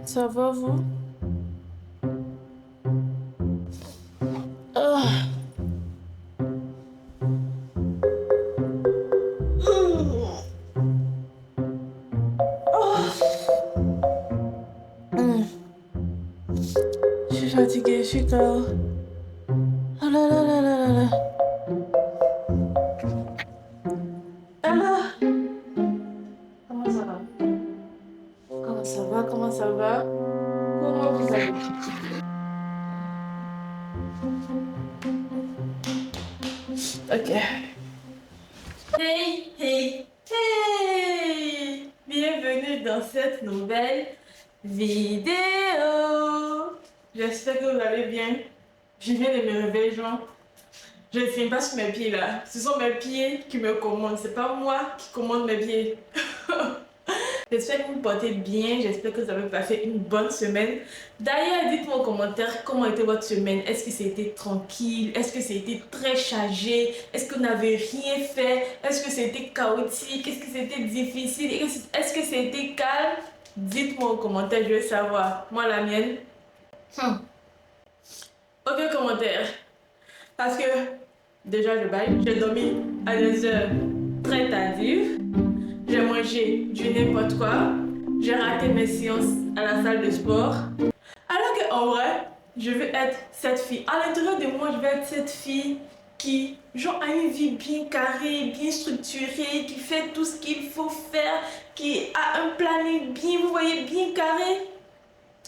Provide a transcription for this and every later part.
Ça va, vous? Ah. Je suis fatiguée, je suis KO. Oh là là là là là là. Alors, comment ça va? Comment ça va? Comment ça va? Comment vous allez? Ok. Hey, hey, hey! Bienvenue dans cette nouvelle vidéo. J'espère que vous allez bien. Je viens de me réveiller, genre. Je ne tiens pas sur mes pieds là. Ce sont mes pieds qui me commandent. C'est pas moi qui commande mes pieds. J'espère que vous vous portez bien. J'espère que vous avez passé une bonne semaine. D'ailleurs, dites-moi en commentaire comment était votre semaine. Est-ce que c'était tranquille? Est-ce que c'était très chargé? Est-ce que vous n'avez rien fait? Est-ce que c'était chaotique? Est-ce que c'était difficile? Est-ce que c'était calme? Dites-moi en commentaire, je veux savoir. Moi, la mienne. Aucun commentaire. Parce que déjà, je baille. J'ai dormi à des heures très tardives. J'ai mangé du n'importe quoi. J'ai raté mes séances à la salle de sport. Alors qu'en vrai, je veux être cette fille. À l'intérieur de moi, je veux être cette fille qui, genre, a une vie bien carrée, bien structurée, qui fait tout ce qu'il faut faire, qui a un planning bien, vous voyez, bien carré.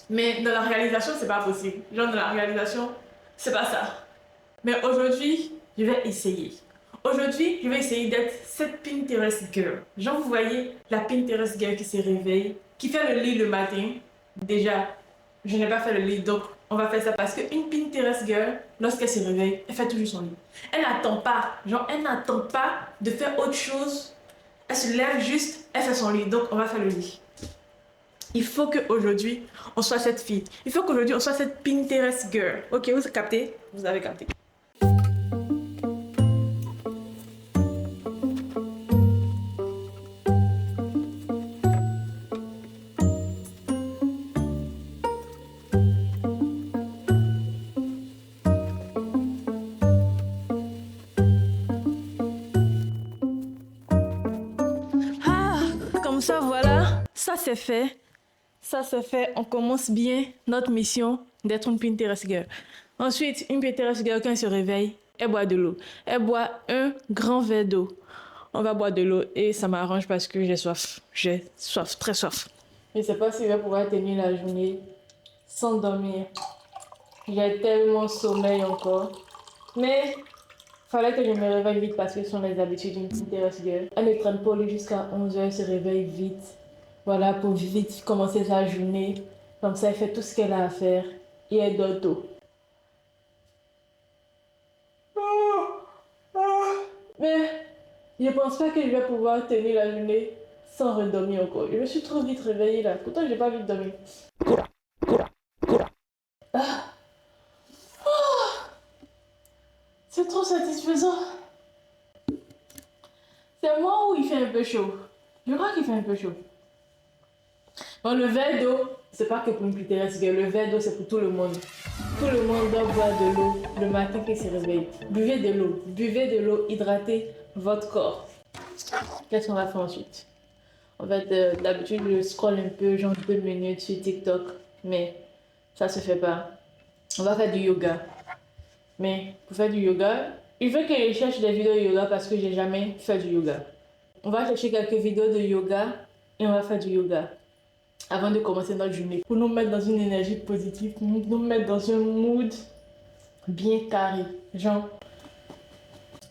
Mais dans la réalisation, c'est pas possible. Genre, dans la réalisation, c'est pas ça. Mais aujourd'hui, je vais essayer. Aujourd'hui, je vais essayer d'être cette Pinterest girl. Genre, vous voyez, la Pinterest girl qui se réveille, qui fait le lit le matin. Déjà, je n'ai pas fait le lit, donc on va faire ça parce qu'une Pinterest girl, lorsqu'elle se réveille, elle fait toujours son lit. Elle n'attend pas, genre, elle n'attend pas de faire autre chose. Elle se lève juste, elle fait son lit. Donc, on va faire le lit. Il faut qu'aujourd'hui, on soit cette fille. Il faut qu'aujourd'hui, on soit cette Pinterest girl. Ok, vous captez? Vous avez capté. Comme ça, voilà, ça c'est fait. Ça c'est fait. On commence bien notre mission d'être une Pinterest girl. Ensuite, une Pinterest girl, quand elle se réveille, elle boit de l'eau. Elle boit un grand verre d'eau. On va boire de l'eau et ça m'arrange parce que j'ai soif. J'ai soif, très soif. Je ne sais pas si je vais pouvoir tenir la journée sans dormir. J'ai tellement sommeil encore. Mais fallait que je me réveille vite parce que ce sont les habitudes d'une Pinterest girl. Elle ne traîne pas au lit jusqu'à 11h, elle se réveille vite. Voilà, pour vite commencer sa journée. Comme ça, elle fait tout ce qu'elle a à faire et elle dort tôt. Mais je pense pas que je vais pouvoir tenir la journée sans redormir encore. Je me suis trop vite réveillée là. Pourtant, j'ai pas vite dormi. Ah. C'est trop satisfaisant. C'est moi ou il fait un peu chaud? Je crois qu'il fait un peu chaud. Bon, le verre d'eau, c'est pas que pour une Pinterest girl. Le verre d'eau, c'est pour tout le monde. Tout le monde doit boire de l'eau le matin qu'il se réveille. Buvez de l'eau. Buvez de l'eau. Hydratez votre corps. Qu'est-ce qu'on va faire ensuite? En fait, d'habitude, je scrolle un peu, genre 2 minutes sur TikTok. Mais ça se fait pas. On va faire du yoga. Mais pour faire du yoga, il faut que je cherche des vidéos de yoga parce que j'ai jamais fait du yoga. On va chercher quelques vidéos de yoga et on va faire du yoga avant de commencer notre journée. Pour nous mettre dans une énergie positive, pour nous mettre dans un mood bien carré. Genre,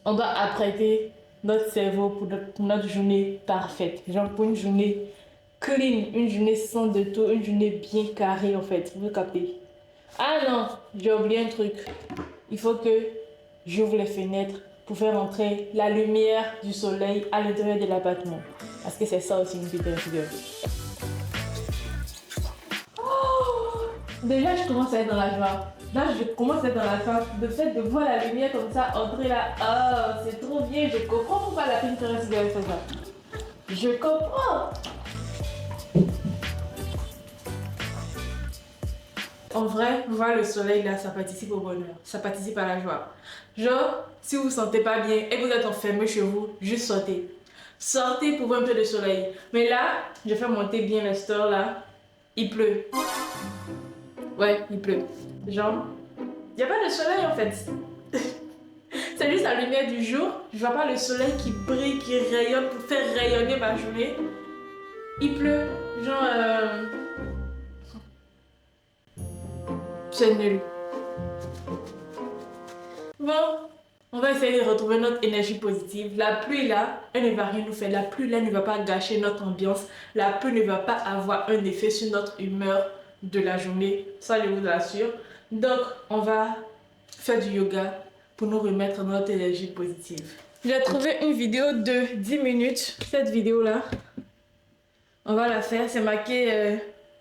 on doit apprêter notre cerveau pour notre journée parfaite. Genre, pour une journée clean, une journée sans de tout, une journée bien carrée en fait. Vous captez? Ah non, j'ai oublié un truc. Il faut que j'ouvre les fenêtres pour faire entrer la lumière du soleil à l'intérieur de l'appartement. Parce que c'est ça aussi une Pinterest girl. Déjà, je commence à être dans la joie. Là, je commence à être dans la joie. Le fait de voir la lumière comme ça entrer là, oh, c'est trop bien. Je comprends pourquoi la Pinterest girl fait ça. Je comprends. En vrai, voir le soleil là, ça participe au bonheur, ça participe à la joie. Genre, si vous vous sentez pas bien et que vous êtes enfermé chez vous, juste sortez. Sortez pour voir un peu de soleil. Mais là, je fais monter bien le store là. Il pleut. Ouais, il pleut. Genre, il n'y a pas de soleil en fait. C'est juste la lumière du jour. Je vois pas le soleil qui brille, qui rayonne pour faire rayonner ma journée. Il pleut. Genre, c'est nul. Bon, on va essayer de retrouver notre énergie positive. La pluie là, elle ne va rien nous faire. La pluie là ne va pas gâcher notre ambiance. La pluie ne va pas avoir un effet sur notre humeur de la journée. Ça, je vous assure. Donc, on va faire du yoga pour nous remettre notre énergie positive. J'ai trouvé une vidéo de 10 minutes. Cette vidéo là, on va la faire. C'est marqué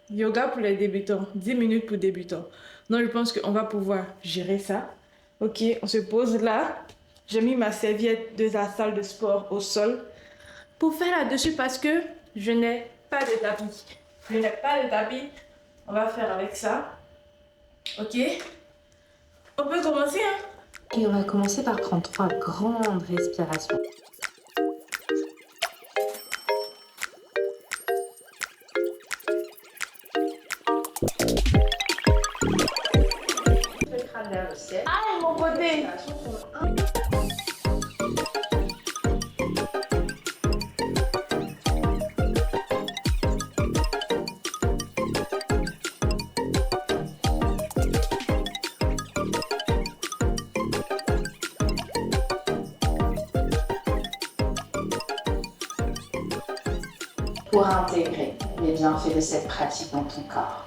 yoga pour les débutants. 10 minutes pour débutants. Donc, je pense qu'on va pouvoir gérer ça. Ok, on se pose là. J'ai mis ma serviette de la salle de sport au sol pour faire là-dessus parce que je n'ai pas de tapis. Je n'ai pas de tapis. On va faire avec ça. Ok. On peut commencer, hein? Et on va commencer par prendre 3 grandes respirations. Le crâne vers le ciel. Ah, mon côté! Pour intégrer les bienfaits de cette pratique dans ton corps.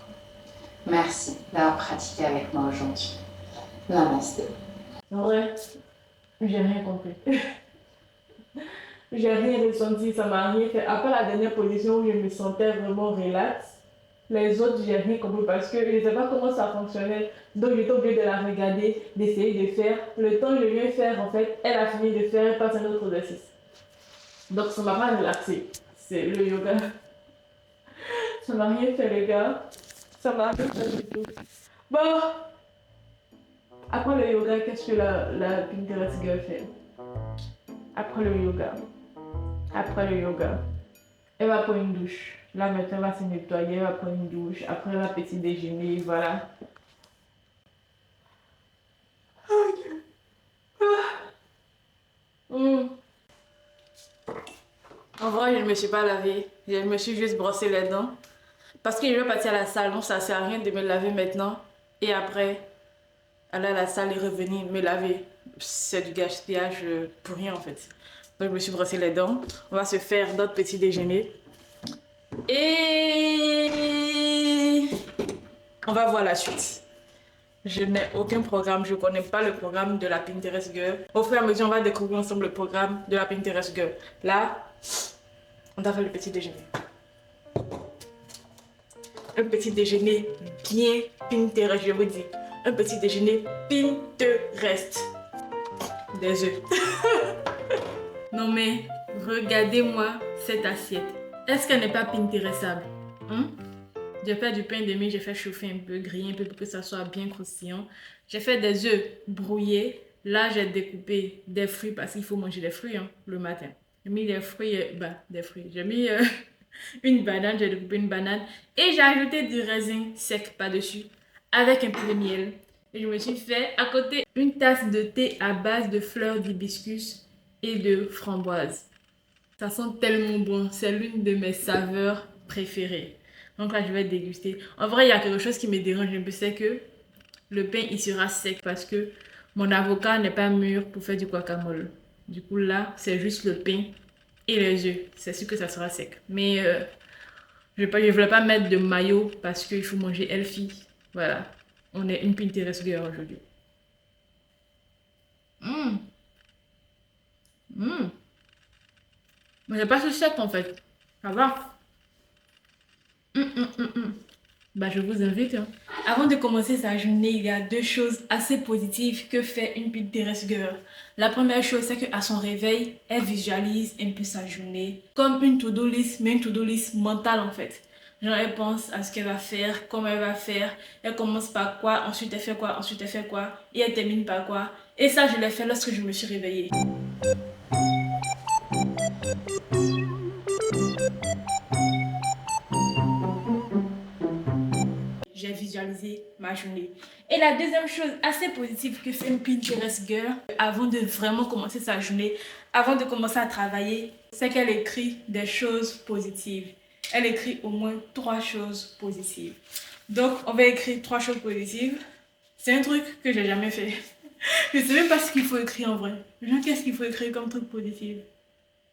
Merci d'avoir pratiqué avec moi aujourd'hui. Namasté. En vrai, j'ai rien compris. J'ai rien ressenti, ça m'a rien fait. Après la dernière position où je me sentais vraiment relax, les autres, j'ai rien compris parce que je ne sais pas comment ça fonctionnait. Donc j'étais obligée de la regarder, d'essayer de faire. Le temps que je viens faire, en fait, elle a fini de faire, elle passe un autre exercice. Donc ça m'a pas relaxé. C'est le yoga. Ça m'a rien fait, les gars. Ça m'a rien fait du tout. Bon, après le yoga, qu'est-ce que la Pinterest girl fait? Après le yoga. Après le yoga, elle va prendre une douche. Là maintenant, elle va se nettoyer, elle va prendre une douche. Après, elle va petit déjeuner, voilà. En vrai, je ne me suis pas lavée. Je me suis juste brossé les dents. Parce que je vais partir à la salle, donc ça ne sert à rien de me laver maintenant. Et après, aller à la salle et revenir me laver. C'est du gaspillage pour rien en fait. Donc je me suis brossé les dents. On va se faire notre petit déjeuner. Et on va voir la suite. Je n'ai aucun programme, je ne connais pas le programme de la Pinterest Girl. Au fur et à mesure, on va découvrir ensemble le programme de la Pinterest Girl. Là, on va faire le petit déjeuner. Un petit déjeuner bien Pinterest, je vous dis. Un petit déjeuner Pinterest. Des œufs. Non mais, regardez-moi cette assiette. Est-ce qu'elle n'est pas Pinterestable? J'ai fait du pain de mie, j'ai fait chauffer un peu, griller un peu pour que ça soit bien croustillant. J'ai fait des œufs brouillés. Là, j'ai découpé des fruits parce qu'il faut manger des fruits le matin. J'ai mis des fruits, des fruits. J'ai mis une banane, j'ai découpé une banane et j'ai ajouté du raisin sec par-dessus avec un peu de miel. Et je me suis fait à côté une tasse de thé à base de fleurs d'hibiscus et de framboise. Ça sent tellement bon, c'est l'une de mes saveurs préférées. Donc là, je vais déguster. En vrai, il y a quelque chose qui me dérange un peu, c'est que le pain, il sera sec parce que mon avocat n'est pas mûr pour faire du guacamole. Du coup, là, c'est juste le pain et les œufs. C'est sûr que ça sera sec. Mais je ne voulais pas mettre de maillot parce qu'il faut manger healthy. Voilà. On est une Pinterest girl aujourd'hui. Mais c'est pas si sec en fait. Ça va. Bah, je vous invite. Avant de commencer sa journée, il y a deux choses assez positives que fait une Pinterest girl. La première chose, c'est qu'à son réveil, elle visualise un peu sa journée comme une to-do list, mais une to-do list mentale en fait. Genre, elle pense à ce qu'elle va faire, comment elle va faire. Elle commence par quoi, ensuite elle fait quoi, ensuite elle fait quoi, et elle termine par quoi. Et ça, je l'ai fait lorsque je me suis réveillée. J'ai visualisé ma journée. Et la deuxième chose assez positive que fait une Pinterest girl avant de vraiment commencer sa journée, avant de commencer à travailler, c'est qu'elle écrit des choses positives. Elle écrit au moins 3 choses positives. Donc, on va écrire 3 choses positives. C'est un truc que j'ai jamais fait. Je sais même pas ce qu'il faut écrire en vrai. Genre, qu'est-ce qu'il faut écrire comme truc positif?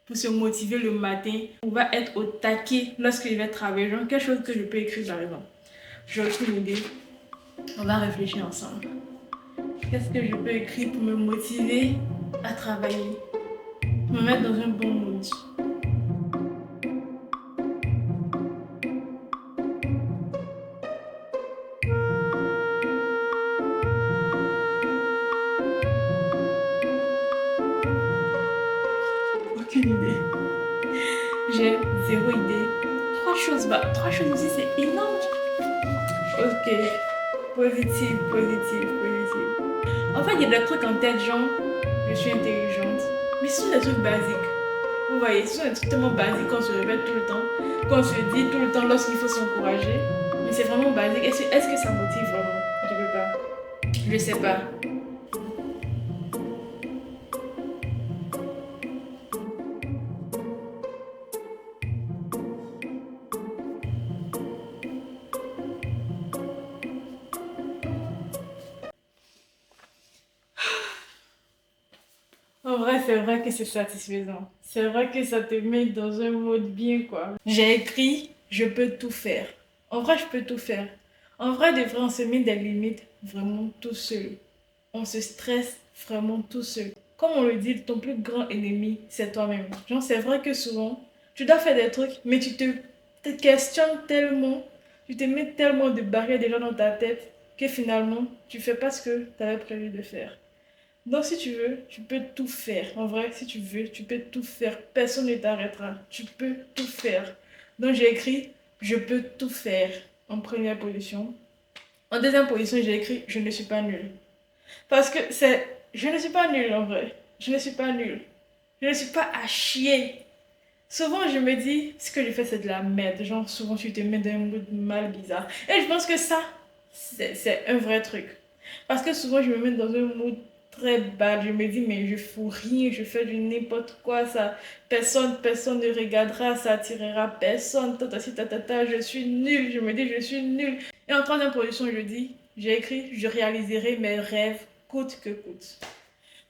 Pour se motiver le matin, on va être au taquet lorsque je vais travailler. Genre, quelque chose que je peux écrire par exemple. J'ai aucune idée. On va réfléchir ensemble. Qu'est-ce que je peux écrire pour me motiver à travailler? Me mettre dans un bon mood. Aucune idée. J'ai 0 idée. 3 choses, bah 3 choses aussi c'est énorme. Ok. Positive, positive, positive. En fait, il y a des trucs en tête, genre, je suis intelligente. Mais ce sont des trucs basiques. Vous voyez, ce sont des trucs tellement basiques qu'on se répète tout le temps, qu'on se dit tout le temps lorsqu'il faut s'encourager. Mais c'est vraiment basique. Est-ce que ça motive vraiment? Je ne peux pas. Je sais pas. En vrai, c'est vrai que c'est satisfaisant. C'est vrai que ça te met dans un mode bien, quoi. J'ai écrit, je peux tout faire. En vrai, je peux tout faire. En vrai, des fois, on se met des limites vraiment tout seul. On se stresse vraiment tout seul. Comme on le dit, ton plus grand ennemi, c'est toi-même. Genre, c'est vrai que souvent, tu dois faire des trucs, mais te questionnes tellement, tu te mets tellement de barrières déjà dans ta tête que finalement, tu fais pas ce que tu avais prévu de faire. Donc, si tu veux, tu peux tout faire. En vrai, si tu veux, tu peux tout faire. Personne ne t'arrêtera. Tu peux tout faire. Donc, j'ai écrit, je peux tout faire en première position. En deuxième position, j'ai écrit, je ne suis pas nulle. Parce que je ne suis pas nulle en vrai. Je ne suis pas nulle. Je ne suis pas à chier. Souvent, je me dis, ce que je fais, c'est de la merde. Genre, souvent, tu te mets dans un mood mal bizarre. Et je pense que ça, c'est un vrai truc. Parce que souvent, je me mets dans un mood très bad. Je me dis, mais je fous rien, je fais du n'importe quoi. Ça, personne ne regardera, ça attirera personne. Je suis nulle. Je me dis, je suis nulle. Et en troisième position, je dis, j'ai écrit, je réaliserai mes rêves coûte que coûte.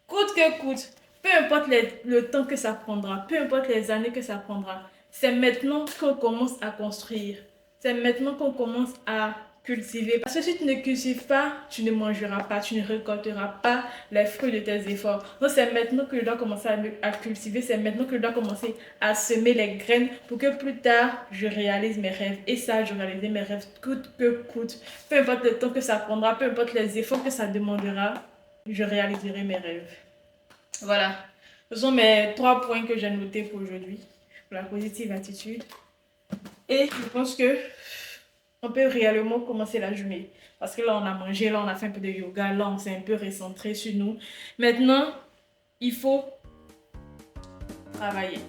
Coûte que coûte. Peu importe le temps que ça prendra, peu importe les années que ça prendra, c'est maintenant qu'on commence à construire. C'est maintenant qu'on commence à cultiver. Parce que si tu ne cultives pas, tu ne mangeras pas, tu ne récolteras pas les fruits de tes efforts. Donc c'est maintenant que je dois commencer à cultiver, c'est maintenant que je dois commencer à semer les graines pour que plus tard, je réalise mes rêves. Et ça, je réaliserai mes rêves coûte que coûte. Peu importe le temps que ça prendra, peu importe les efforts que ça demandera, je réaliserai mes rêves. Voilà, ce sont mes 3 points que j'ai notés pour aujourd'hui, pour la positive attitude. Et je pense que on peut réellement commencer la journée. Parce que là, on a mangé, là, on a fait un peu de yoga, là, on s'est un peu recentré sur nous. Maintenant, il faut travailler.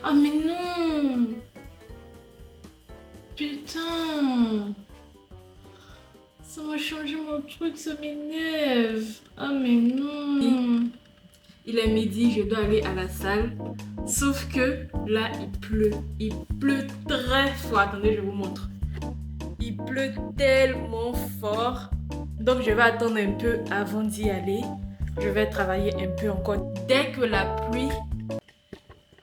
Ah, mais non! Putain! Ça m'a changé mon truc, ça m'énerve. Ah mais non. Il est midi, je dois aller à la salle. Sauf que là, il pleut. Il pleut très fort. Attendez, je vous montre. Il pleut tellement fort. Donc je vais attendre un peu avant d'y aller. Je vais travailler un peu encore. Dès que la pluie...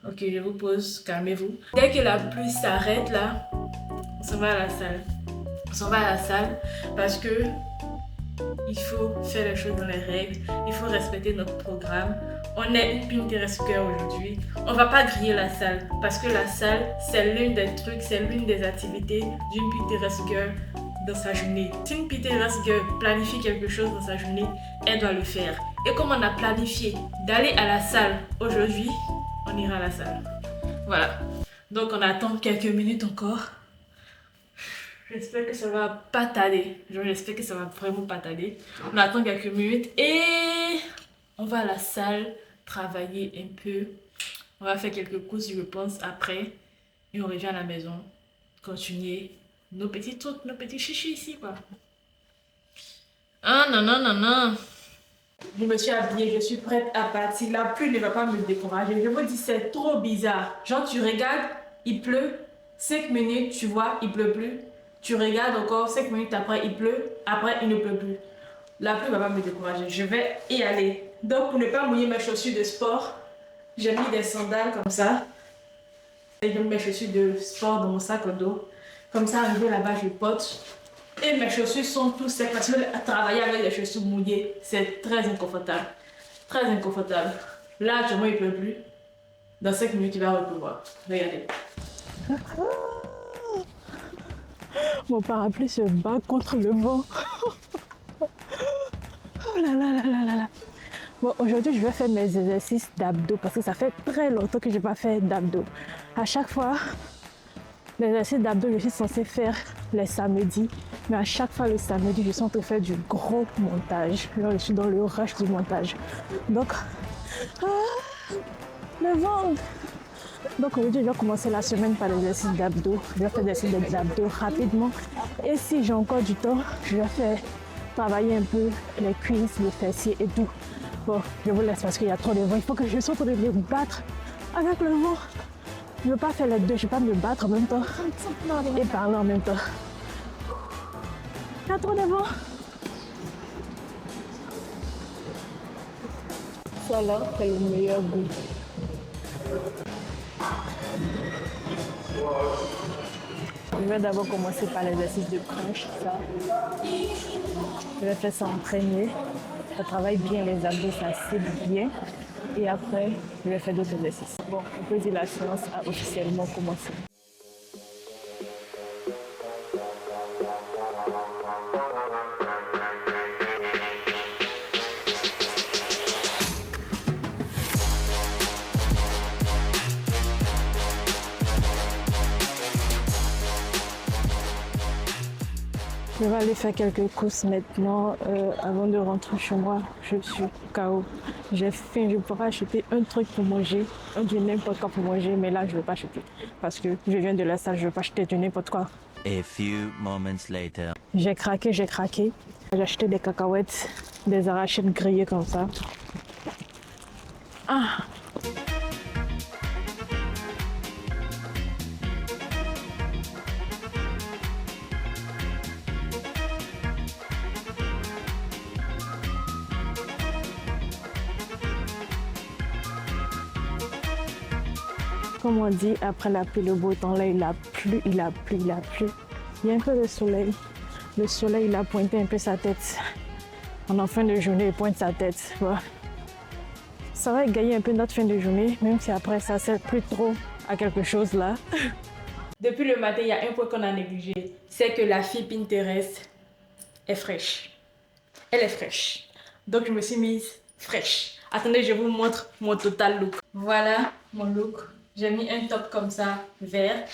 Ok, je vous pose, calmez-vous. Dès que la pluie s'arrête là, on s'en va à la salle. On s'en va à la salle parce que il faut faire les choses dans les règles, il faut respecter notre programme. On est une Pinterest girl aujourd'hui. On va pas griller la salle parce que la salle, c'est l'une des trucs, c'est l'une des activités d'une Pinterest girl dans sa journée. Si une Pinterest girl planifie quelque chose dans sa journée, elle doit le faire. Et comme on a planifié d'aller à la salle aujourd'hui, on ira à la salle. Voilà. Donc on attend quelques minutes encore. J'espère que ça va pas tarder. J'espère que ça va vraiment pas tarder. On attend quelques minutes et on va à la salle travailler un peu. On va faire quelques courses, je pense, après. Et on revient à la maison. Continuer nos petits trucs, nos petits chichis ici, quoi. Ah non, non, non, non. Je me suis habillée, je suis prête à partir. La pluie ne va pas me décourager. Je vous dis, c'est trop bizarre. Genre, tu regardes, il pleut. 5 minutes, tu vois, il pleut plus. Tu regardes encore, 5 minutes après, il pleut. Après, il ne pleut plus. La pluie ne va pas me décourager. Je vais y aller. Donc, pour ne pas mouiller mes chaussures de sport, j'ai mis des sandales comme ça. Et je mets mes chaussures de sport dans mon sac à dos. Comme ça, arrivé là-bas, je porte. Et mes chaussures sont toutes secs parce que travailler avec des chaussures mouillées, c'est très inconfortable. Très inconfortable. Là, actuellement, il ne pleut plus. Dans 5 minutes, il va repleuvoir. Regardez. Mon parapluie se bat contre le vent. Oh là là là là là là. Bon, aujourd'hui, je vais faire mes exercices d'abdos parce que ça fait très longtemps que je n'ai pas fait d'abdos. À chaque fois, les exercices d'abdos, je suis censée faire les samedis. Mais à chaque fois, le samedi, je suis en train de faire du gros montage. Là, je suis dans le rush du montage. Donc, le ventre. Donc aujourd'hui, je vais commencer la semaine par l'exercice d'abdos. Je vais faire des exercices d'abdos rapidement. Et si j'ai encore du temps, je vais faire travailler un peu les cuisses, les fessiers et tout. Bon, je vous laisse parce qu'il y a trop de vent. Il faut que je sois en train de me battre avec le vent. Je ne veux pas faire les deux, je ne vais pas me battre en même temps et parler en même temps. Il y a trop de vent. Ça là, c'est le meilleur goût. Je vais d'abord commencer par l'exercice de crunch, ça. Je vais faire ça en premier. Ça travaille bien les abdos, ça cible bien. Et après, je vais faire d'autres exercices. Bon, on peut dire la séance a officiellement commencé. Je vais aller faire quelques courses maintenant. Avant de rentrer chez moi, je suis KO. J'ai faim, je pourrais acheter un truc pour manger, du n'importe quoi pour manger, mais là je ne vais pas acheter. Parce que je viens de la salle, je ne vais pas acheter du n'importe quoi. A few moments later. J'ai craqué. J'ai acheté des cacahuètes, des arachides grillées comme ça. Ah! Comme on dit, après la pluie, le beau temps, là, il a plu. Il y a un peu de soleil. Le soleil, il a pointé un peu sa tête. En fin de journée, il pointe sa tête. Voilà. Ça va gagner un peu notre fin de journée, même si après, ça ne sert plus trop à quelque chose là. Depuis le matin, il y a un point qu'on a négligé. C'est que la fille Pinterest est fraîche. Elle est fraîche. Donc, je me suis mise fraîche. Attendez, je vous montre mon total look. Voilà mon look. J'ai mis un top comme ça, vert,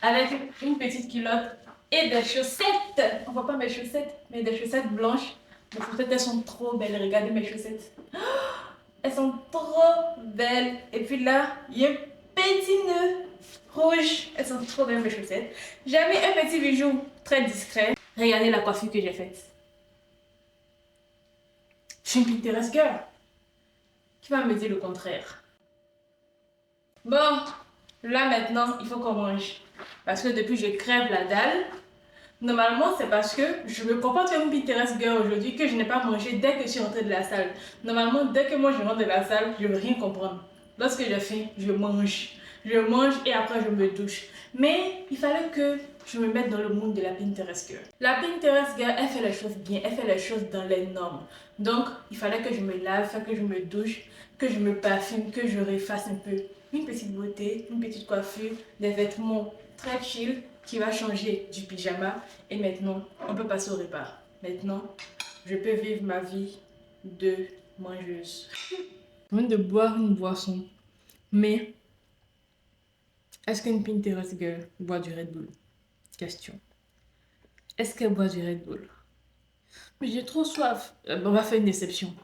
avec une petite culotte et des chaussettes. On voit pas mes chaussettes, mais des chaussettes blanches. Mes chaussettes, elles sont trop belles. Regardez mes chaussettes. Elles sont trop belles. Et puis là, il y a un petit nœud rouge. Elles sont trop belles mes chaussettes. J'ai mis un petit bijou très discret. Regardez la coiffure que j'ai faite. Je suis une Pinterest girl. Qui va me dire le contraire? Bon, là maintenant, il faut qu'on mange. Parce que depuis je crève la dalle. Normalement, c'est parce que je me comporte comme une Pinterest girl aujourd'hui que je n'ai pas mangé dès que je suis rentrée de la salle. Normalement, dès que moi je rentre de la salle, je ne veux rien comprendre. Lorsque j'ai faim, je mange. Je mange et après je me douche. Mais il fallait que je me mette dans le monde de la Pinterest girl. La Pinterest girl, elle fait les choses bien, elle fait les choses dans les normes. Donc, il fallait que je me lave, que je me douche, que je me parfume, que je refasse un peu une petite beauté, une petite coiffure, des vêtements très chill, qui va changer du pyjama et maintenant, on peut passer au repas. Maintenant, je peux vivre ma vie de mangeuse. Je viens de boire une boisson, mais est-ce qu'une Pinterest girl boit du Red Bull? Question. Est-ce qu'elle boit du Red Bull? Mais j'ai trop soif. On va faire une déception.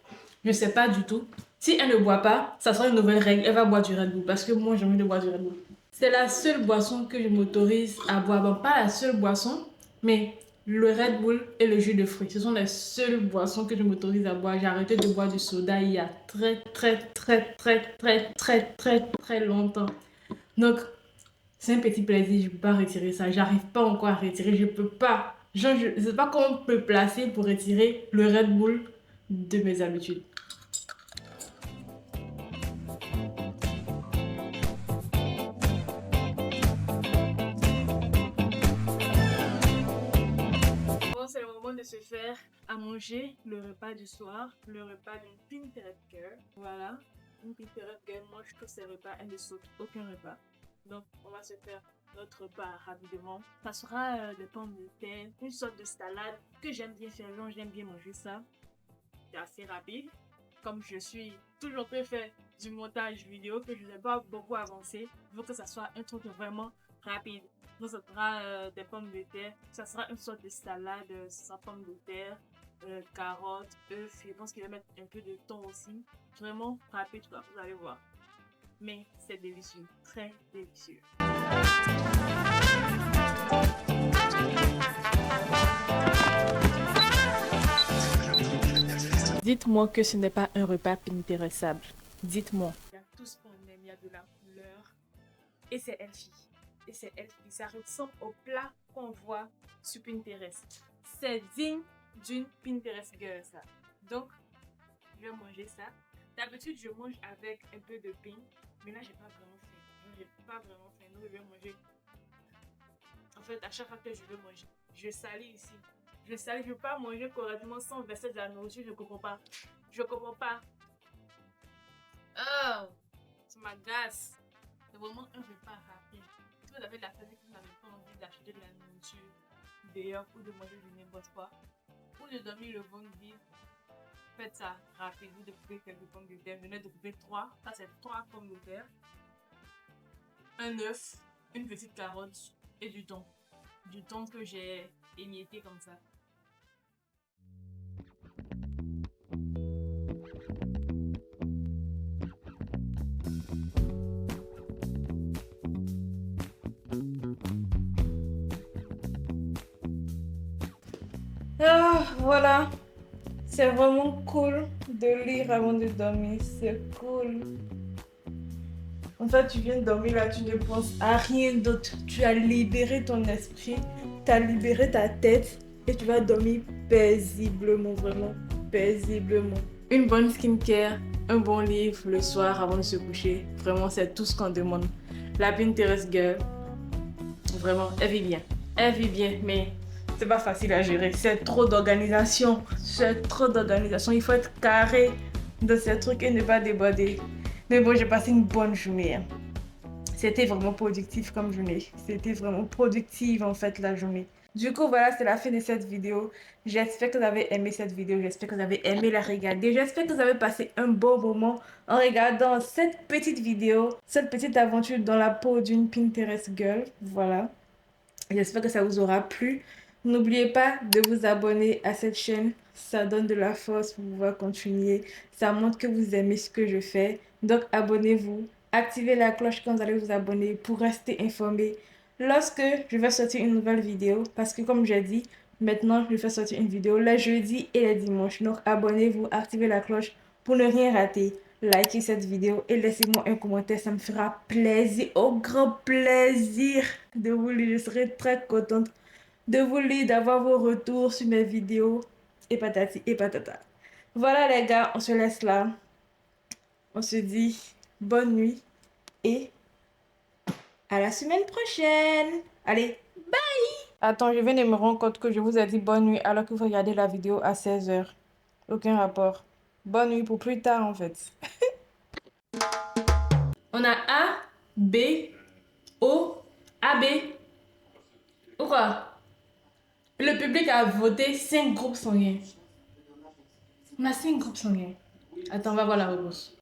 Je sais pas du tout. Si elle ne boit pas, ça sera une nouvelle règle. Elle va boire du Red Bull parce que moi j'ai envie de boire du Red Bull. C'est la seule boisson que je m'autorise à boire. Bon, pas la seule boisson, mais le Red Bull et le jus de fruits. Ce sont les seules boissons que je m'autorise à boire. J'ai arrêté de boire du soda il y a très longtemps. Donc, c'est un petit plaisir. Je ne peux pas retirer ça. J'arrive pas encore à retirer. Je peux pas. Genre, je ne sais pas comment on peut placer pour retirer le Red Bull de mes habitudes. Bon, c'est le moment de se faire à manger le repas du soir, le repas d'une Pinterest girl. Voilà, une Pinterest girl mange tous ses repas, elle ne saute aucun repas. Donc, on va se faire notre repas rapidement. Ça sera des pommes de terre, une sorte de salade que j'aime bien faire. Donc, j'aime bien manger ça. C'est assez rapide. Comme je suis toujours en train de faire du montage vidéo, que je n'ai pas beaucoup avancé, il faut que ça soit un truc vraiment rapide. Donc, ça sera des pommes de terre. Ça sera une sorte de salade. Ça sera pommes de terre, carottes, œufs. Je pense qu'il va mettre un peu de thon aussi. Vraiment rapide, quoi. Vous allez voir. Mais c'est délicieux, très délicieux. Dites-moi que ce n'est pas un repas pinterestable. Dites-moi. Il y a tout ce qu'on aime, il y a de la couleur. Et c'est healthy. Et c'est healthy. Ça ressemble au plat qu'on voit sur Pinterest. C'est digne d'une Pinterest girl, ça. Donc, je vais manger ça. D'habitude, je mange avec un peu de pain. Mais là, j'ai pas vraiment faim. J'ai pas vraiment faim. Donc, je vais manger. En fait, à chaque fois que je veux manger, je salis ici. Je salis. Je veux pas manger correctement sans verser de la nourriture. Je comprends pas. Je comprends pas. Oh! Ça m'agace. C'est vraiment un repas rapide. Si vous avez de la famille que vous n'avez pas envie d'acheter de la nourriture dehors ou de manger du n'importe quoi, ou de dormir le ventre vide, faites ça rapide. Vous découpez quelques pommes de terre. Venez découper 3. Ça, c'est 3 pommes de terre. Un œuf, une petite carotte et du thon. Du thon que j'ai émietté comme ça. Ah, voilà. C'est vraiment cool de lire avant de dormir. C'est cool. En fait, tu viens de dormir là, tu ne penses à rien d'autre. Tu as libéré ton esprit, tu as libéré ta tête et tu vas dormir paisiblement, vraiment paisiblement. Une bonne skincare, un bon livre le soir avant de se coucher. Vraiment, c'est tout ce qu'on demande. La Pinterest girl, vraiment, elle vit bien. Elle vit bien, mais c'est pas facile à gérer. C'est trop d'organisation. C'est trop d'organisation. Il faut être carré de ces trucs et ne pas déborder. Mais bon, j'ai passé une bonne journée. Hein. C'était vraiment productif comme journée. C'était vraiment productive en fait la journée. Du coup, voilà, c'est la fin de cette vidéo. J'espère que vous avez aimé cette vidéo. J'espère que vous avez aimé la regarder. J'espère que vous avez passé un bon moment en regardant cette petite vidéo. Cette petite aventure dans la peau d'une Pinterest girl. Voilà. J'espère que ça vous aura plu. N'oubliez pas de vous abonner à cette chaîne. Ça donne de la force pour pouvoir continuer. Ça montre que vous aimez ce que je fais. Donc, abonnez-vous. Activez la cloche quand vous allez vous abonner pour rester informé lorsque je vais sortir une nouvelle vidéo. Parce que comme j'ai dit, maintenant, je vais sortir une vidéo les jeudis et les dimanches. Donc, abonnez-vous, activez la cloche pour ne rien rater. Likez cette vidéo et laissez-moi un commentaire. Ça me fera plaisir, au grand plaisir de vous lire. Je serai très contente de vous lire, d'avoir vos retours sur mes vidéos et patati et patata. Voilà les gars, on se laisse là. On se dit bonne nuit et à la semaine prochaine. Allez, bye! Attends, je viens de me rendre compte que je vous ai dit bonne nuit alors que vous regardez la vidéo à 16h. Aucun rapport. Bonne nuit pour plus tard en fait. On a A, B, O, A, B. Pourquoi? Le public a voté 5 groupes sanguins. On a 5 groupes sanguins. Attends, on va voir la réponse.